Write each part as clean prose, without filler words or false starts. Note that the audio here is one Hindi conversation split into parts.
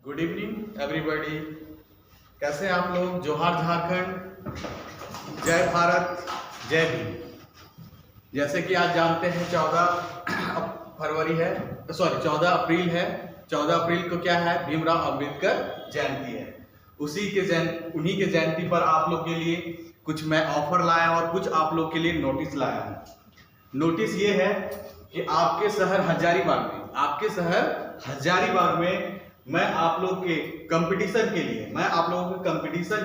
Good evening everybody. कैसे हैं आप लोग? जोहार झारखंड, जय भारत, जय भीम। जैसे कि आज जानते हैं 14 फरवरी है, 14 अप्रैल है। 14 अप्रैल को क्या है? भीमराव अंबेडकर जयंती है। उन्हीं के जयंती पर आप लोग के लिए कुछ मैं ऑफर लाया और कुछ आप लोग के लिए नोटिस लाया हूँ। नोटिस ये है कि आपके शहर हजारीबाग में मैं आप लोग के कंपटीशन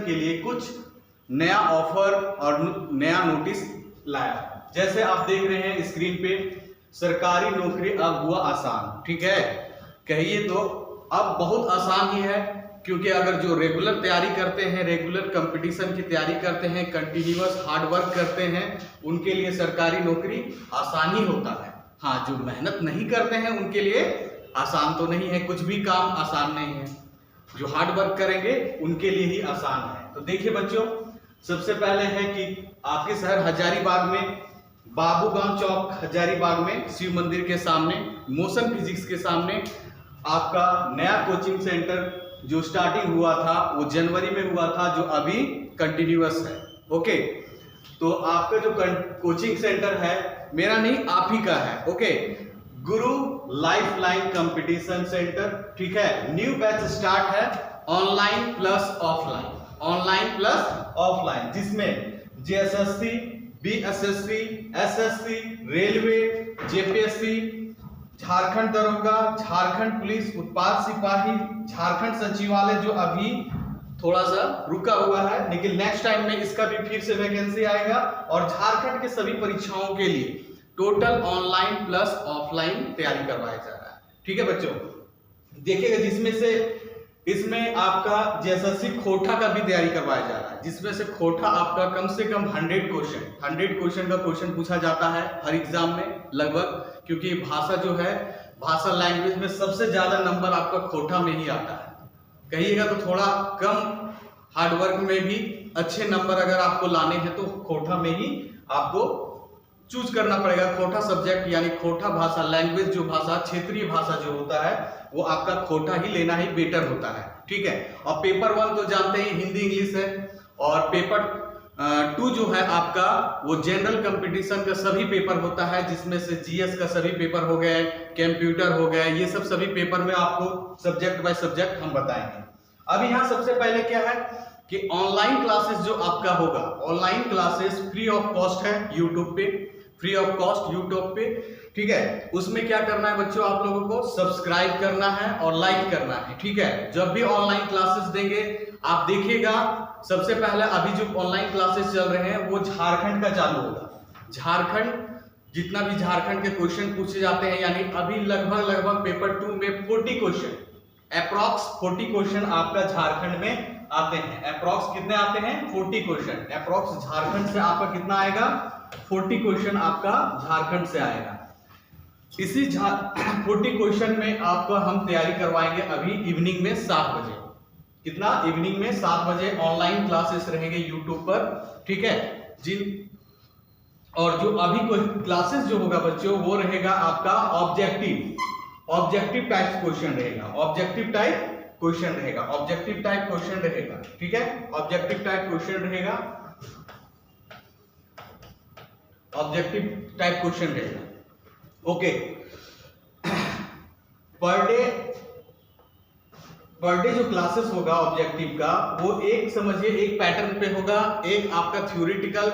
के लिए कुछ नया ऑफर और नया नोटिस लाया। जैसे आप देख रहे हैं स्क्रीन पे, सरकारी नौकरी अब हुआ आसान। ठीक है, कहिए तो अब बहुत आसान ही है, क्योंकि अगर जो रेगुलर तैयारी करते हैं, रेगुलर कंपटीशन की तैयारी करते हैं, कंटिन्यूअस हार्ड वर्क करते हैं, उनके लिए सरकारी नौकरी आसान ही होता है। हाँ, जो मेहनत नहीं करते हैं उनके लिए आसान तो नहीं है, कुछ भी काम आसान नहीं है। जो हार्ड वर्क करेंगे उनके लिए ही आसान है। तो देखिए बच्चों, सबसे पहले है कि आपके शहर हजारीबाग में, बाबूगांव चौक हजारीबाग में, शिव मंदिर के सामने, मोशन फिजिक्स के सामने आपका नया कोचिंग सेंटर जो स्टार्टिंग हुआ था वो जनवरी में हुआ था, जो अभी कंटिन्यूअस है। ओके, तो आपका जो कोचिंग सेंटर है मेरा नहीं, आप ही का है। ओके, गुरु लाइफ लाइन कंपटीशन सेंटर। ठीक है, न्यू बैच स्टार्ट है, ऑनलाइन प्लस ऑफलाइन, जिसमें JSSC, BSSC, SSC, railway, JPSC, Jharkhand दरोगा, झारखंड पुलिस, उत्पाद सिपाही, झारखंड सचिवालय जो अभी थोड़ा सा रुका हुआ है, लेकिन नेक्स्ट टाइम में इसका भी फिर से वैकेंसी आएगा। और झारखंड के सभी परीक्षाओं के लिए टोटल ऑनलाइन प्लस ऑफलाइन तैयारी करवाया जा रहा है। ठीक है बच्चों, देखिएगा जिसमें से इसमें आपका जेएसएससी खोटा का भी तैयारी करवाया जा रहा है, जिसमें से खोटा आपका कम से कम 100 क्वेश्चन का क्वेश्चन पूछा जाता है हर एग्जाम में लगभग, क्योंकि भाषा जो है, भाषा लैंग्वेज में सबसे ज्यादा नंबर आपका खोटा में ही आता है। कहिएगा तो थोड़ा कम हार्डवर्क में भी अच्छे नंबर अगर आपको लाने हैं तो खोटा में ही आपको चूज करना पड़ेगा। खोटा सब्जेक्ट यानी खोटा भाषा लैंग्वेज, जो भाषा क्षेत्रीय भाषा जो होता है वो आपका खोटा ही लेना ही बेटर होता है। ठीक है, और पेपर 1 तो जानते हैं हिंदी इंग्लिश है, और पेपर 2 जो है आपका वो जनरल कंपटीशन का सभी पेपर होता है, जिसमें से जीएस का सभी पेपर हो गए, कंप्यूटर हो गए, ये सब सभी पेपर में आपको सब्जेक्ट बाय सब्जेक्ट हम बताएंगे। अभी यहाँ सबसे पहले क्या है कि ऑनलाइन क्लासेस जो आपका होगा, online classes free of cost है यूट्यूब पे, फ्री ऑफ कॉस्ट यूट्यूब पे। ठीक है, उसमें क्या करना है बच्चों, आप लोगों को सब्सक्राइब करना है और लाइक करना है। ठीक है, जब भी ऑनलाइन क्लासेस देंगे आप देखिएगा, सबसे पहले अभी जो ऑनलाइन क्लासेस चल रहे हैं वो झारखंड का चालू होगा। झारखंड, जितना भी झारखंड के क्वेश्चन पूछे जाते हैं, यानी अभी लगभग पेपर 2 में 40 क्वेश्चन, अप्रॉक्स 40 क्वेश्चन आपका झारखंड में आते हैं। अप्रॉक्स कितने आते हैं? 40 क्वेश्चन। अप्रॉक्स झारखंड से आपका कितना आएगा? 40 क्वेश्चन आपका झारखंड से आएगा। इसी 40 क्वेश्चन में आपका हम तैयारी करवाएंगे अभी इवनिंग में 7 बजे। कितना? इवनिंग में 7 बजे ऑनलाइन क्लासेस रहेंगे यूट्यूब पर। ठीक है, और जो अभी क्लासेस जो होगा बच्चों वो रहेगा आपका ऑब्जेक्टिव टाइप क्वेश्चन रहेगा, ऑब्जेक्टिव टाइप क्वेश्चन रहेगा। ठीक है, ऑब्जेक्टिव टाइप क्वेश्चन रहेगा। ओके, पर डे जो क्लासेस होगा ऑब्जेक्टिव का, वो एक समझिए एक पैटर्न पे होगा। एक आपका थ्योरेटिकल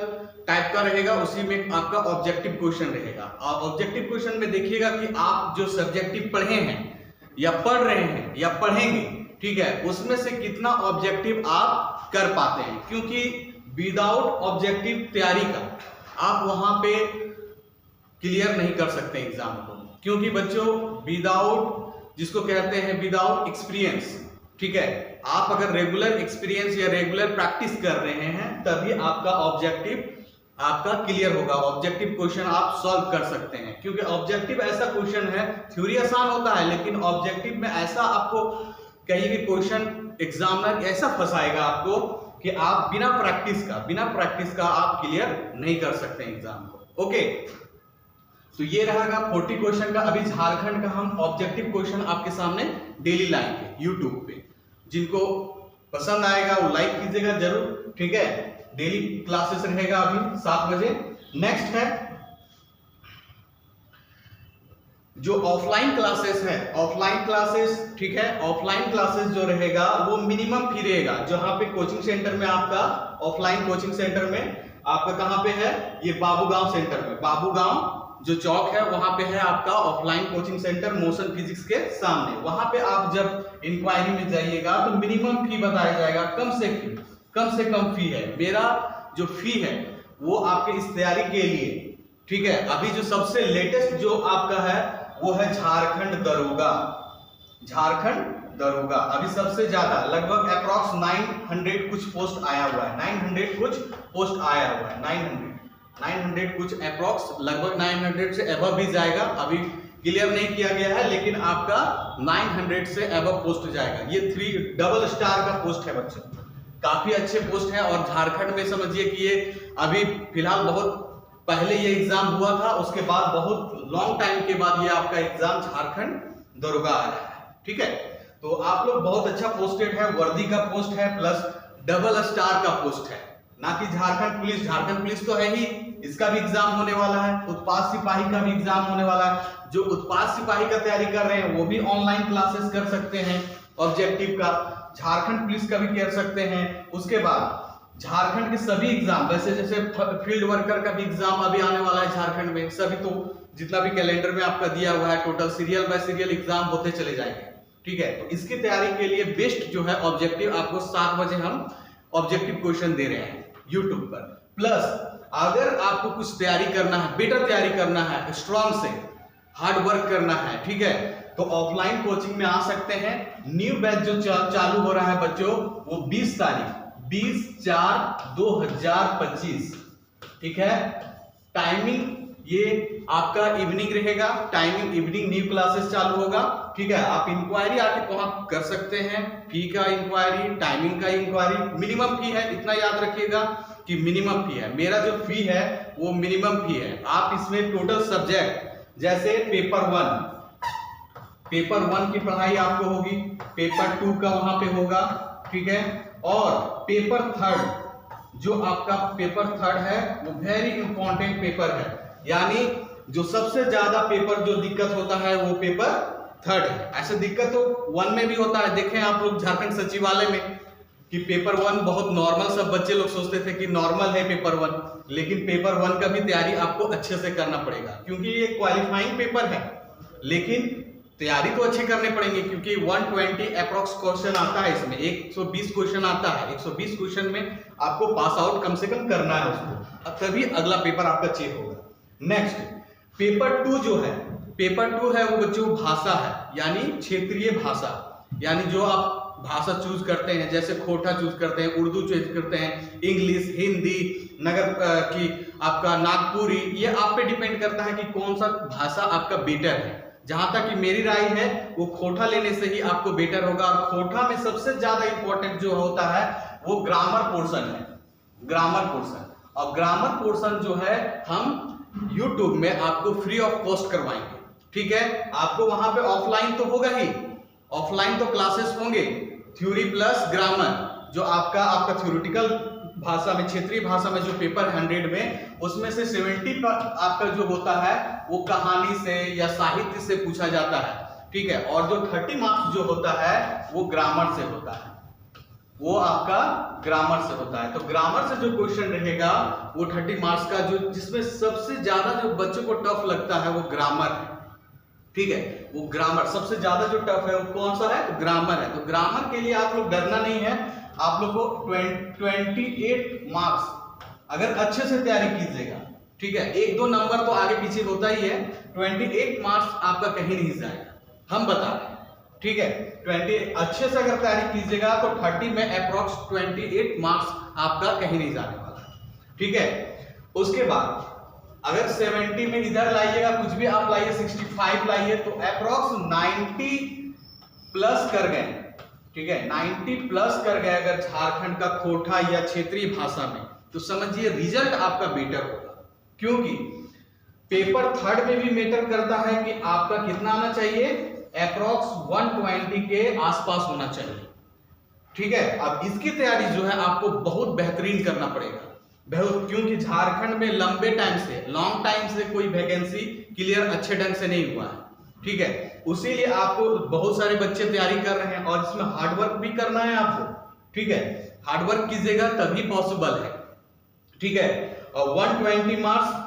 टाइप का रहेगा, उसी में आपका ऑब्जेक्टिव क्वेश्चन रहेगा। और ऑब्जेक्टिव क्वेश्चन में देखिएगा कि आप जो सब्जेक्टिव पढ़े हैं या पढ़ रहे हैं या पढ़ेंगे, ठीक है, उसमें से कितना ऑब्जेक्टिव आप कर पाते हैं, क्योंकि विदाउट ऑब्जेक्टिव तैयारी का आप वहां पे क्लियर नहीं कर सकते एग्जाम को, क्योंकि बच्चों विदाउट, जिसको कहते हैं विदाउट एक्सपीरियंस, ठीक है, आप अगर रेगुलर एक्सपीरियंस या रेगुलर प्रैक्टिस कर रहे हैं तभी आपका ऑब्जेक्टिव आपका क्लियर होगा, ऑब्जेक्टिव क्वेश्चन आप सॉल्व कर सकते हैं। क्योंकि ऑब्जेक्टिव ऐसा क्वेश्चन है, थ्योरी आसान होता है लेकिन ऑब्जेक्टिव में ऐसा आपको कहीं भी क्वेश्चन एग्जामिनर ऐसा फंसाएगा आपको कि आप बिना प्रैक्टिस का आप क्लियर नहीं कर सकते एग्जाम को। ओके, तो ये रहेगा 40 क्वेश्चन का। अभी झारखंड का हम ऑब्जेक्टिव क्वेश्चन आपके सामने डेली लाएंगे यूट्यूब पे। जिनको पसंद आएगा वो लाइक कीजिएगा जरूर, ठीक है। डेली क्लासेस रहेगा अभी 7 बजे। नेक्स्ट है जो ऑफलाइन क्लासेस है, ऑफलाइन क्लासेस, ठीक है। ऑफलाइन क्लासेस जो रहेगा वो मिनिमम फी रहेगा। जहां पे कोचिंग सेंटर में आपका, ऑफलाइन कोचिंग सेंटर में आपका कहां पे है, ये बाबूगांव सेंटर में, बाबूगांव जो चौक है वहां पे है आपका offline coaching centre motion physics के सामने। वहां पे आप जब इंक्वायरी में जाइएगा तो मिनिमम फी बताया जाएगा, कम से कम फी है। मेरा जो फी है वो आपके इस तैयारी के लिए, ठीक है। अभी जो सबसे लेटेस्ट जो आपका है वो है झारखंड दरोगा, झारखंड दरोगा। अभी सबसे ज्यादा लगभग अप्रॉक्स 900 कुछ पोस्ट आया हुआ है, 900 कुछ पोस्ट आया हुआ है, 900 कुछ अप्रॉक्स, लगभग 900 से एबव भी जाएगा। अभी क्लियर नहीं किया गया है लेकिन आपका 900 से एबव पोस्ट जाएगा। ये 3 डबल स्टार का पोस्ट है बच्चों, काफी अच्छे पोस्ट है। और झारखंड में समझिए कि ये अभी फिलहाल बहुत पहले ये एग्जाम हुआ था, उसके बाद बहुत लॉन्ग टाइम के बाद ये आपका एग्जाम झारखंड दरोगा आ रहा है, ठीक है। तो आप लोग बहुत अच्छा पोस्टेड है, वर्दी का पोस्ट है प्लस डबल स्टार का पोस्ट है, ना कि झारखंड पुलिस। झारखंड पुलिस तो है ही, इसका भी एग्जाम होने वाला है। उत्पाद सिपाही का भी एग्जाम होने वाला है। जो उत्पाद सिपाही का तैयारी कर रहे हैं वो भी ऑनलाइन क्लासेस कर सकते हैं ऑब्जेक्टिव का। झारखंड पुलिस का भी कर सकते हैं। उसके बाद झारखंड के सभी एग्जाम, वैसे जैसे फील्ड वर्कर का भी एग्जाम अभी आने वाला है झारखंड में। सभी तो जितना भी कैलेंडर में आपका दिया हुआ है total serial bye serial exam होते चले जाएंगे, ठीक है। तो इसकी तैयारी के लिए बेस्ट जो है ऑब्जेक्टिव, आपको 7 बजे हम ऑब्जेक्टिव क्वेश्चन दे रहे हैं यूट्यूब पर। प्लस अगर आपको कुछ तैयारी करना है, बेटर तैयारी करना है, स्ट्रॉन्ग से हार्ड वर्क करना है, ठीक है, तो ऑफलाइन कोचिंग में आ सकते हैं। न्यू बैच जो चालू हो रहा है बच्चों वो 20 तारीख 20/4/2025, ठीक है। टाइमिंग ये आपका इवनिंग रहेगा, टाइमिंग इवनिंग न्यू क्लासेस चालू होगा, ठीक है। आप इंक्वायरी आके वहां कर सकते हैं। फी का इंक्वायरी, टाइमिंग का इंक्वायरी, मिनिमम फी है, इतना याद रखिएगा कि मिनिमम फी है। मेरा जो फी है वो मिनिमम फी है। आप इसमें टोटल सब्जेक्ट जैसे पेपर 1 की पढ़ाई आपको होगी, पेपर 2 का वहां पे होगा, ठीक है। और पेपर 3 जो आपका पेपर 3 है वो वेरी इंपॉर्टेंट पेपर है, यानी जो सबसे ज्यादा पेपर जो दिक्कत होता है वो पेपर 3 है। ऐसे दिक्कत तो 1 में भी होता है। देखें आप लोग झारखंड सचिवालय में कि पेपर 1 बहुत नॉर्मल, सब बच्चे लोग सोचते थे कि नॉर्मल है पेपर 1, लेकिन पेपर 1 का भी तैयारी आपको अच्छे से करना पड़ेगा क्योंकि ये क्वालिफाइंग पेपर है। लेकिन तैयारी तो अच्छी करने पड़ेंगे क्योंकि 120 अप्रॉक्स क्वेश्चन आता है इसमें, 120 क्वेश्चन आता है। 120 क्वेश्चन में आपको पास आउट कम से कम करना है उसको, तभी अगला पेपर आपका चेक होगा। नेक्स्ट पेपर 2 जो है, पेपर 2 है वो बच्चों भाषा है, यानी क्षेत्रीय भाषा, यानी जो आप भाषा चूज करते हैं, जैसे खोटा चूज करते हैं, उर्दू चूज करते हैं, इंग्लिश, हिंदी, नगर की आपका नागपुरी, ये आप पे डिपेंड करता है कि कौन सा भाषा आपका बेटर है। जहां तक कि मेरी राय है वो खोटा लेने से ही आपको बेटर होगा। और खोटा में सबसे ज्यादा इंपॉर्टेंट जो होता है वो ग्रामर पोर्शन है, ग्रामर पोर्शन। और ग्रामर पोर्शन जो है हम यूट्यूब में आपको फ्री ऑफ कॉस्ट करवाएंगे, ठीक है। आपको वहां पे ऑफलाइन तो होगा ही, ऑफलाइन तो क्लासेस होंगे, थ्योरी प्लस ग्रामर, जो आपका थ्योरेटिकल भाषा में, क्षेत्रीय भाषा में जो पेपर 100 में, उसमें से 70 आपका जो होता है वो कहानी से या साहित्य से पूछा जाता है, ठीक है। और जो 30 मार्क्स जो होता है वो ग्रामर से होता है, वो आपका ग्रामर से होता है। तो ग्रामर से जो क्वेश्चन रहेगा वो 30 मार्क्स का, जो जिसमें सबसे ज्यादा जो बच्चों को टफ लगता है वो ग्रामर है, ठीक है। वो ग्रामर सबसे ज्यादा जो टफ है वो कौन सा है, तो ग्रामर है। तो ग्रामर के लिए आप लोग डरना नहीं है, आप लोग को 28 मार्क्स अगर अच्छे से तैयारी कीजिएगा, ठीक है। 1-2 नंबर तो आगे पीछे होता ही है, 28 मार्क्स आपका कहीं नहीं जाएगा, हम बता रहे हैं, ठीक है। 20 अच्छे से अगर तैयारी कीजिएगा तो 30 में अप्रॉक्स 28 मार्क्स आपका कहीं नहीं जाने वाला, ठीक है। उसके बाद अगर 70 में इधर लाइएगा, कुछ भी आप लाइए, 65 लाइए, तो अप्रॉक्स 90 प्लस कर गए, ठीक है। 90 प्लस कर गए अगर झारखंड का खोटा या क्षेत्रीय भाषा में, तो समझिए रिजल्ट आपका बेटर होगा। क्योंकि पेपर थर्ड में भी मैटर करता है कि आपका कितना आना चाहिए, अप्रॉक्स 120 के आसपास होना चाहिए। ठीक है, अब इसकी तैयारी जो है आपको बहुत बेहतरीन करना पड़ेगा, बहुत, क्योंकि झारखंड में लंबे टाइम से, लॉन्ग टाइम से कोई वैकेंसी क्लियर अच्छे ढंग से नहीं हुआ है। ठीक है, उसीलिए आपको बहुत सारे बच्चे तैयारी कर रहे हैं और इसमें हार्डवर्क भी करना है आपको। ठीक है, हार्डवर्क कीजिएगा तभी पॉसिबल है। ठीक है, और 120 मार्क्स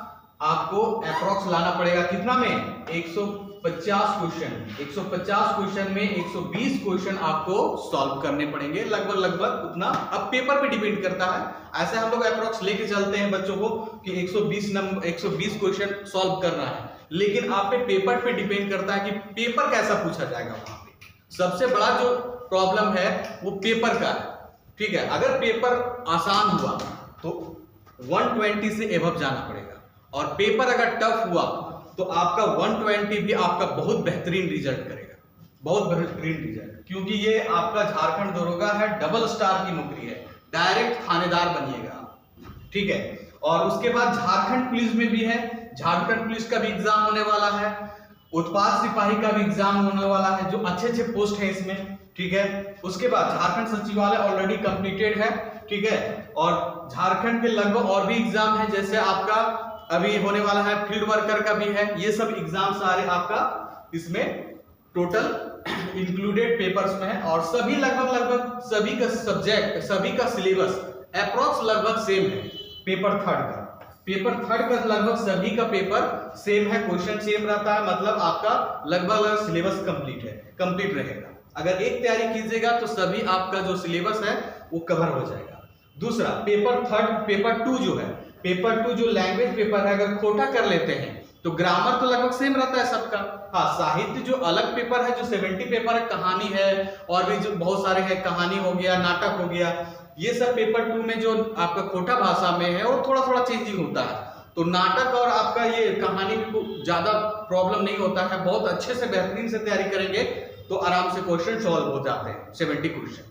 आपको अप्रॉक्स लाना पड़ेगा कितना में, 150 क्वेश्चन। 150 क्वेश्चन में 120 क्वेश्चन आपको सॉल्व करने पड़ेंगे, लगभग उतना। अब पेपर पे डिपेंड करता है, ऐसे हम लोग अप्रॉक्स लेके चलते हैं बच्चों को कि 120 क्वेश्चन सॉल्व करना है, लेकिन आप पे पेपर पे डिपेंड करता है कि पेपर कैसा पूछा जाएगा। वहां पे सबसे बड़ा जो प्रॉब्लम है वो पेपर का है। ठीक है, अगर पेपर आसान हुआ तो 120 से एबव जाना पड़ेगा, और पेपर अगर टफ हुआ तो आपका 120 भी आपका बहुत बेहतरीन रिजल्ट करेगा, बहुत बेहतरीन रिजल्ट, क्योंकि ये आपका झारखंड दरोगा है, डबल स्टार की नौकरी है, डायरेक्ट थानेदार बनिएगा। ठीक है, और उसके बाद झारखंड पुलिस में भी है, झारखंड पुलिस का भी एग्जाम होने वाला है, उत्पाद सिपाही का भी एग्जाम होने वाला है, जो अच्छे पोस्ट है इसमें। ठीक है, उसके बाद झारखंड सचिवालय ऑलरेडी कंप्लीटेड है। ठीक है, और झारखंड के लगभग और भी एग्जाम है, जैसे आपका अभी होने वाला है फील्ड वर्कर का भी है। ये सब एग्जाम सारे आपका इसमें टोटल इंक्लूडेड पेपर्स में है, और सभी लगभग सभी का सब्जेक्ट, सभी का सिलेबस अप्रॉक्स लगभग सेम है। पेपर थर्ड का लगभग सभी का पेपर सेम है, क्वेश्चन सेम रहता है, मतलब आपका लगभग सिलेबस कंप्लीट रहेगा। अगर एक तैयारी कीजिएगा तो सभी आपका जो सिलेबस है वो कवर हो जाएगा। दूसरा पेपर टू जो है, पेपर टू जो लैंग्वेज पेपर है, अगर खोटा कर लेते हैं तो ग्रामर तो लगभग सेम रहता है सबका। हाँ, साहित्य जो अलग पेपर है, जो 70 पेपर है, कहानी है, और भी जो बहुत सारे हैं, कहानी हो गया, नाटक हो गया, ये सब पेपर टू में जो आपका खोटा भाषा में है वो थोड़ा चेंजिंग होता है। तो नाटक और आपका ये कहानी में ज्यादा प्रॉब्लम नहीं होता है, बहुत अच्छे से बेहतरीन से तैयारी करेंगे तो आराम से क्वेश्चन सॉल्व हो जाते हैं, 70 क्वेश्चन।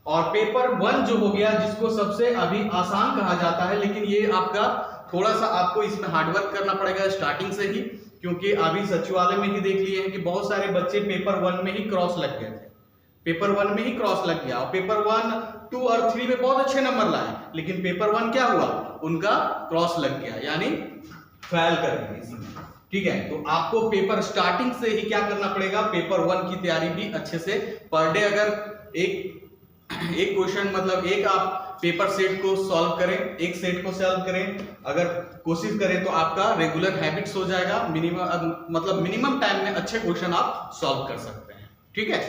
और पेपर 1 जो हो गया, जिसको सबसे अभी आसान कहा जाता है, लेकिन ये आपका थोड़ा सा आपको इसमें हार्डवर्क करना पड़ेगा स्टार्टिंग से ही, क्योंकि अभी सचिवालय में ही देख लिए हैं कि बहुत सारे बच्चे पेपर 1 में ही क्रॉस लग गए थे, पेपर 1 में ही क्रॉस लग गया, और पेपर 1, 2 और 3 में बहुत अच्छे नंबर लाए, लेकिन पेपर 1 क्या हुआ, उनका क्रॉस लग गया, यानी फेल कर गए इसमें। ठीक है, तो आपको पेपर स्टार्टिंग से ही क्या करना पड़ेगा, पेपर 1 की तैयारी भी अच्छे से, पर डे अगर एक क्वेश्चन, मतलब एक आप पेपर सेट को सॉल्व करें, एक सेट को सॉल्व करें, अगर कोशिश करें तो आपका रेगुलर हैबिट्स हो जाएगा, मिनिमम टाइम में अच्छे क्वेश्चन आप सॉल्व कर सकते हैं। ठीक है,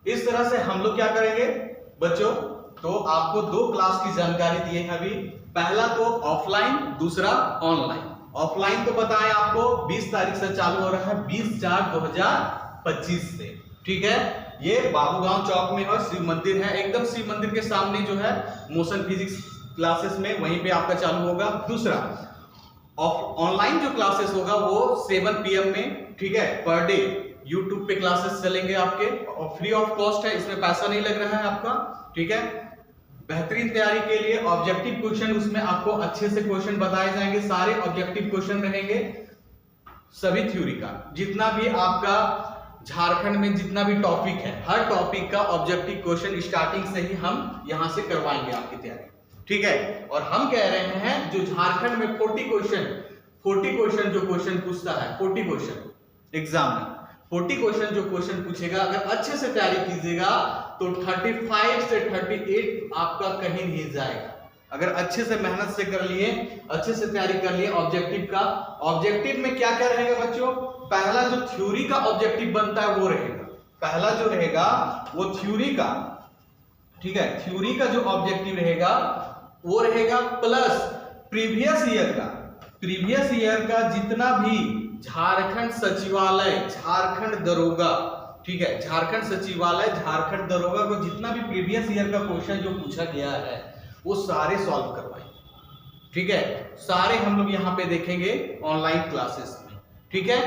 इस तरह से हम लोग क्या करेंगे बच्चों, तो आपको 2 क्लास की जानकारी दी है अभी। पहला तो ऑफलाइन, दूसरा ऑनलाइन। ऑफलाइन तो बताएं आपको 20 तारीख से चालू हो रहा है, 20/4/2025 से। ठीक है, ये बाबूगांव चौक में और शिव मंदिर है, एकदम शिव मंदिर के सामने जो है मोशन फिजिक्स क्लासेस में, वहीं पे आपका चालू होगा। दूसरा ऑनलाइन जो क्लासेस होगा वो 7 PM में, ठीक है, पर डे YouTube पे क्लासेस चलेंगे आपके, और फ्री ऑफ कॉस्ट है, इसमें पैसा नहीं लग रहा है आपका। ठीक है, बेहतरीन तैयारी के लिए ऑब्जेक्टिव क्वेश्चन, उसमें आपको अच्छे से क्वेश्चन बताए जाएंगे, सारे ऑब्जेक्टिव क्वेश्चन रहेंगे, सभी थ्योरी का, जितना भी आपका झारखंड में जितना भी टॉपिक है, हर टॉपिक का ऑब्जेक्टिव क्वेश्चन स्टार्टिंग से ही हम यहां से करवाएंगे आपकी तैयारी। ठीक है, और हम कह रहे हैं जो झारखंड में 40 क्वेश्चन जो क्वेश्चन पूछता है, 40 क्वेश्चन एग्जाम में, 40 क्वेश्चन जो क्वेश्चन पूछेगा, अगर अच्छे से तैयारी कीजिएगा तो 35 से 38 आपका कहीं नहीं जाएगा। अगर अच्छे से मेहनत से कर लिए, अच्छे से तैयारी कर लिए ऑब्जेक्टिव का। ऑब्जेक्टिव में क्या क्या रहेगा बच्चों, पहला जो थ्योरी का ऑब्जेक्टिव बनता है वो रहेगा, पहला जो रहेगा वो थ्योरी का। ठीक है, थ्योरी का जो ऑब्जेक्टिव रहेगा वो रहेगा, प्लस प्रीवियस ईयर का जितना भी झारखंड सचिवालय, झारखंड दरोगा, ठीक है, झारखंड सचिवालय, झारखंड दरोगा को जितना भी प्रीवियस ईयर का क्वेश्चन जो पूछा गया है वो सारे सॉल्व करवाएंगे। ठीक है, सारे हम लोग यहाँ पे देखेंगे ऑनलाइन क्लासेस में। ठीक है,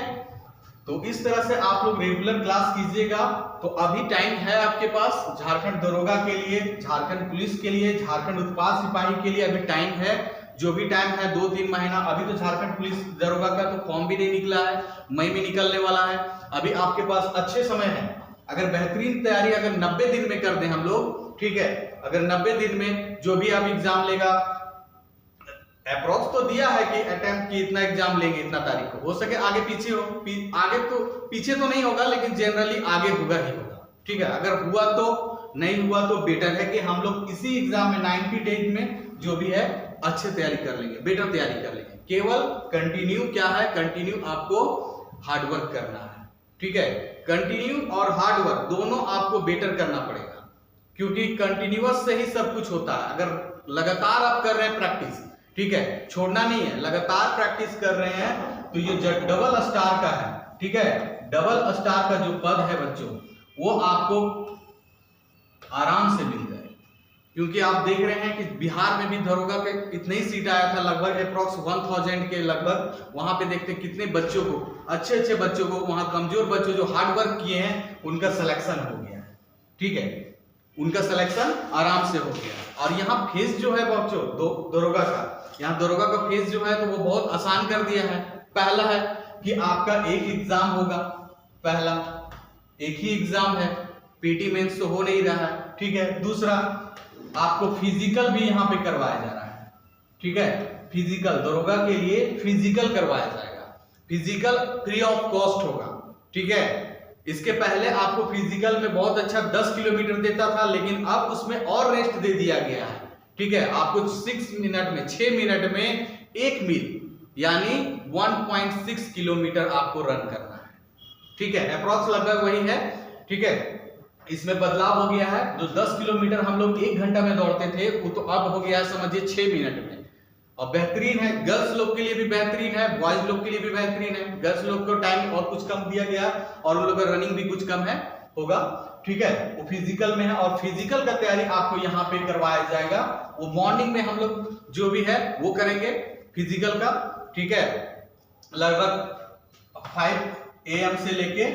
तो इस तरह से आप लोग रेगुलर क्लास कीजिएगा। तो अभी टाइम है आपके पास झारखंड दरोगा के लिए, झारखंड पुलिस के लिए, झारखंड उत्पाद सिपाही के लिए अभी टाइम है। जो भी टाइम है 2-3 महीना, अभी तो झारखंड पुलिस दरोगा का तो फॉर्म भी नहीं निकला है, मई में निकलने वाला है। अभी आपके पास अच्छे समय है, अगर बेहतरीन तैयारी अगर 90 दिन में कर दें हम लोग, ठीक है, अगर 90 दिन में जो भी आप एग्जाम लेगा, अप्रोक्स तो दिया है कि अटेम्प्ट की इतना एग्जाम लेंगे इतना तारीख को, हो सके आगे पीछे हो, आगे तो पीछे तो नहीं होगा लेकिन जनरली आगे होगा ही होगा, ठीक है। अगर हुआ तो, नहीं हुआ तो बेटर है कि हम लोग इसी एग्जाम में 90 डेज में जो भी है अच्छे तैयारी कर लेंगे, बेटर तैयारी कर लेंगे। केवल कंटिन्यू क्या है, कंटिन्यू आपको हार्डवर्क करना है, ठीक है। कंटिन्यू और हार्डवर्क दोनों आपको बेटर करना पड़ेगा, क्योंकि कंटिन्यूअस से ही सब कुछ होता है। अगर लगातार आप कर रहे हैं प्रैक्टिस, ठीक है, छोड़ना नहीं है, लगातार प्रैक्टिस कर रहे हैं, तो ये डबल स्टार का है, ठीक है, डबल स्टार का जो पद है बच्चों, वो आपको आराम से मिल जाए। क्योंकि आप देख रहे हैं कि बिहार में भी दरोगा के इतने ही सीट आया था, लगभग अप्रॉक्स 1000 के लगभग। वहां पे देखते कितने बच्चों को, अच्छे बच्चों को, वहां कमजोर बच्चों जो हार्ड वर्क किए हैं उनका सिलेक्शन हो गया है, ठीक है, उनका सिलेक्शन आराम से हो गया। और यहाँ फेस जो है बच्चों दरोगा का, यहाँ दरोगा का फेस जो है तो वो बहुत आसान कर दिया है। पहला है कि आपका एक एग्जाम होगा, पहला एक ही एग्जाम है, पीटी मेंस तो हो नहीं रहा है, ठीक है। दूसरा आपको फिजिकल भी यहाँ पे करवाया जा रहा है, ठीक है, फिजिकल दरोगा के लिए फिजिकल करवाया जाएगा, फिजिकल फ्री ऑफ कॉस्ट होगा, ठीक है। इसके पहले आपको फिजिकल में बहुत अच्छा 10 किलोमीटर देता था, लेकिन अब उसमें और रेस्ट दे दिया गया है, ठीक है। आपको 6 मिनट में 1 मील यानी 1.6 किलोमीटर आपको रन करना है, ठीक है, अप्रॉक्स लगभग वही है, ठीक है। इसमें बदलाव हो गया है, जो 10 किलोमीटर हम लोग 1 घंटा में दौड़ते थे वो तो अब हो गया है समझिए 6 मिनट में। और बेहतरीन है, गर्ल्स लोग के लिए भी बेहतरीन है, बॉयज लोग के लिए भी बेहतरीन है। गर्ल्स लोग को टाइम और कुछ कम दिया गया और उन लोग का रनिंग भी कुछ कम है होगा, ठीक है, वो फिजिकल में है। और फिजिकल का तैयारी आपको यहाँ पे करवाया जाएगा, वो मॉर्निंग में हम लोग जो भी है वो करेंगे फिजिकल का, ठीक है, लगभग 5 AM से लेके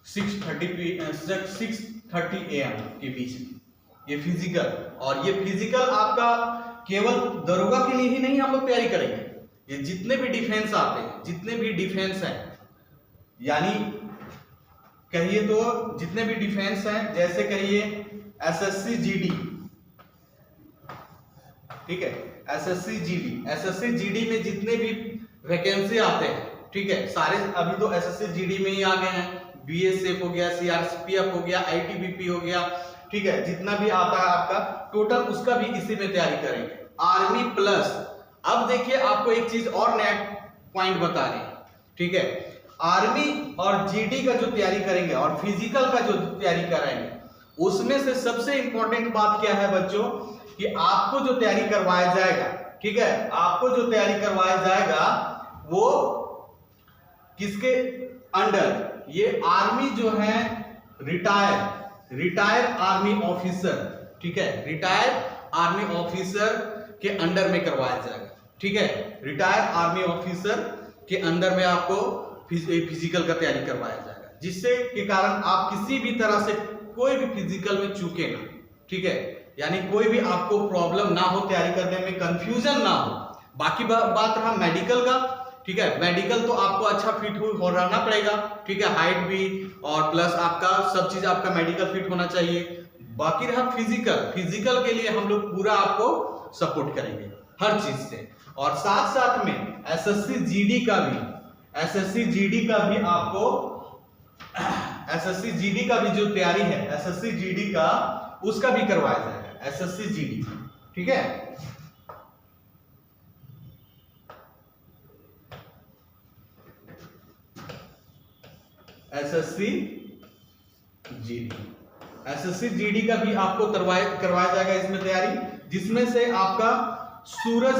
6:30 AM के बीच में ये फिजिकल। और ये फिजिकल आपका केवल दरोगा के लिए ही नहीं हम लोग तैयारी करेंगे, ये जितने भी डिफेंस आते हैं, जितने भी डिफेंस हैं, यानी कहिए तो जितने भी डिफेंस हैं, जैसे कहिए SSC GD, ठीक है, SSC GD में जितने भी वैकेंसी आते हैं, ठीक है, सारे अभी तो SSC GD में ही आ गए हैं, BSF हो गया, CRPF हो गया, ITBP हो गया, ठीक है, जितना भी आता है आपका टोटल उसका भी इसी में तैयारी करेंगे। आर्मी प्लस, अब देखिए आपको एक चीज और नया पॉइंट बता रहे हैं, ठीक है, आर्मी और GD का जो तैयारी करेंगे और फिजिकल का जो तैयारी कराएंगे, उसमें से सबसे इंपॉर्टेंट बात क्या है बच्चों, कि आपको जो तैयारी करवाया जाएगा, ठीक है, आपको जो तैयारी करवाया जाएगा वो किसके अंडर, ये आर्मी जो है रिटायर आर्मी ऑफिसर, ठीक है, रिटायर आर्मी ऑफिसर के अंडर में करवाया जाएगा, ठीक है, रिटायर आर्मी ऑफिसर के अंदर में आपको फिजिकल का तैयारी करवाया जाएगा, जिससे के कारण आप किसी भी तरह से कोई भी फिजिकल में चूके ना, ठीक है, यानी कोई भी आपको प्रॉब्लम ना हो, तैयारी करने में कंफ्यूजन ना हो। बाकी बात रहा मेडिकल का, ठीक है, मेडिकल तो आपको अच्छा फिट हो रहना पड़ेगा, ठीक है, हाइट भी और प्लस आपका सब चीज आपका मेडिकल फिट होना चाहिए। बाकी रहा फिजिकल के लिए हम लोग पूरा आपको सपोर्ट करेंगे हर चीज से। और साथ साथ में SSC GD का भी आपको SSC GD का भी जो तैयारी है, SSC GD का उसका भी करवाया जाएगा, SSC GD, ठीक है। SSC GD का भी आपको करवाया जाएगा इसमें तैयारी, जिसमें से आपका सूरज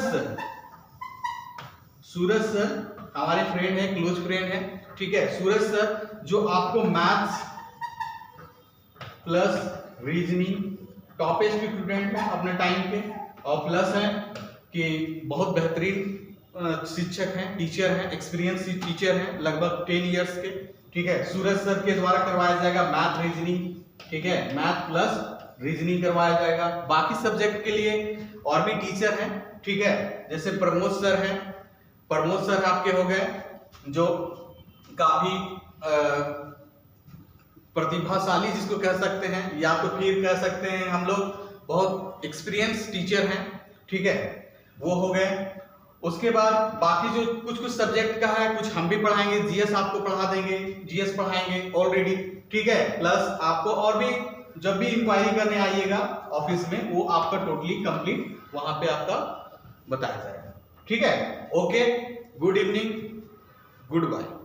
सर हमारे फ्रेंड है, क्लोज फ्रेंड है, ठीक है, सूरज सर जो आपको maths plus reasoning toppest student है अपने टाइम के, और प्लस है कि बहुत बेहतरीन शिक्षक हैं, टीचर हैं, एक्सपीरियंस टीचर हैं लगभग 10 इयर्स के, ठीक है। सूरज सर के द्वारा करवाया जाएगा मैथ रीजनिंग, ठीक है, मैथ प्लस रीजनिंग करवाया जाएगा। बाकी सब्जेक्ट के लिए और भी टीचर हैं, ठीक है, जैसे प्रमोद सर हैं। प्रमोद सर आपके हो गए जो काफी प्रतिभाशाली जिसको कह सकते हैं, या तो फिर कह सकते हैं हम लोग बहुत एक्सपीरियंस टीचर हैं, ठीक है, वो हो गए। उसके बाद बाकी जो कुछ कुछ सब्जेक्ट का है, कुछ हम भी पढ़ाएंगे, जीएस आपको पढ़ा देंगे, जीएस पढ़ाएंगे ऑलरेडी, ठीक है, प्लस आपको और भी जब भी इंक्वायरी करने आइएगा ऑफिस में, वो आपका टोटली कंप्लीट वहां पे आपका बताया जाएगा, ठीक है। Okay, good evening, good bye.